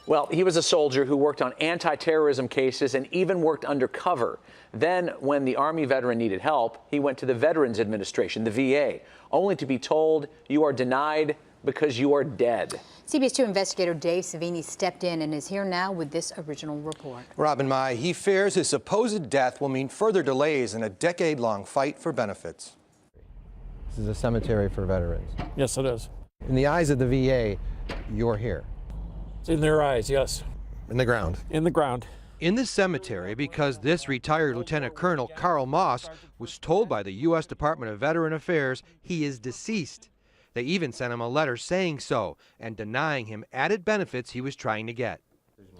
Well, he was a soldier who worked on anti-terrorism cases and even worked undercover. Then, when the Army veteran needed help, he went to the Veterans Administration, the VA, only to be told you are denied because you are dead. CBS 2 investigator Dave Savini stepped in and is here now with this original report. Robin Mai, he fears his supposed death will mean further delays in a decade-long fight for benefits. This is a cemetery for veterans. Yes, it is. In the eyes of the VA, you're here. It's in their eyes, yes. In the ground. In the ground. In the cemetery because this retired Lieutenant Colonel Carl Moss was told by the U.S. Department of Veteran Affairs he is deceased. They even sent him a letter saying so and denying him added benefits he was trying to get.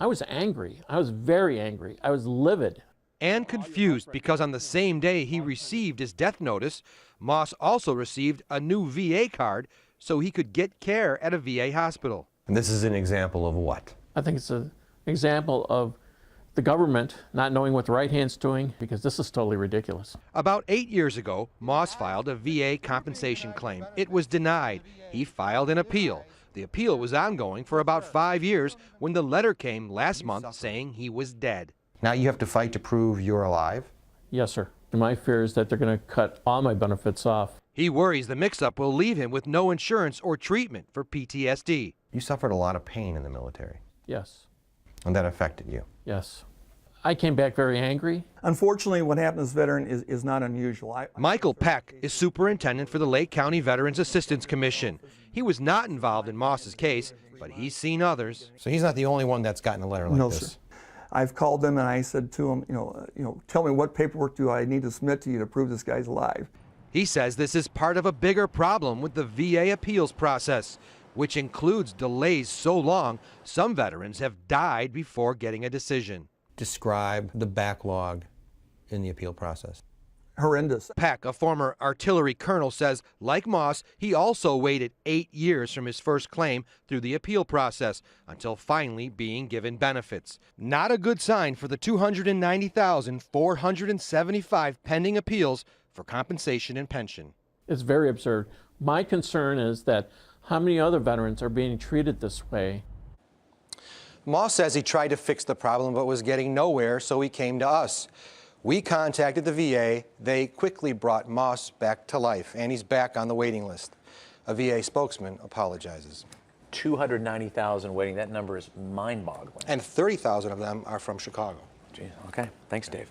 I was angry. I was very angry. I was livid. And confused because on the same day he received his death notice, Moss also received a new VA card so he could get care at a VA hospital. And this is an example of what? I think it's an example of the government not knowing what the right hand's doing, because this is totally ridiculous. About 8 years ago, Moss filed a VA compensation claim. It was denied. He filed an appeal. The appeal was ongoing for about 5 years when the letter came last month saying he was dead. Now you have to fight to prove you're alive? Yes, sir. My fear is that they're going to cut all my benefits off. He worries the mix-up will leave him with no insurance or treatment for PTSD. You suffered a lot of pain in the military. Yes. And that affected you. Yes. I came back very angry. Unfortunately, what happened to this veteran is not unusual. Michael Peck is superintendent for the Lake County Veterans Assistance Commission. He was not involved in Moss's case, but he's seen others. So he's not the only one that's gotten a letter like No, this? sir. I've called them and I said to them, tell me what paperwork do I need to submit to you to prove this guy's alive. He says this is part of a bigger problem with the VA appeals process, which includes delays so long some veterans have died before getting a decision. Describe the backlog in the appeal process. Horrendous. Peck, a former artillery colonel, says, like Moss, he also waited 8 years from his first claim through the appeal process until finally being given benefits. Not a good sign for the 290,475 pending appeals for compensation and pension. It's very absurd. My concern is that how many other veterans are being treated this way? Moss says he tried to fix the problem but was getting nowhere, so he came to us. We contacted the VA. They quickly brought Moss back to life, and he's back on the waiting list. A VA spokesman apologizes. 290,000 waiting. That number is mind-boggling. And 30,000 of them are from Chicago. Gee, okay. Thanks, Dave.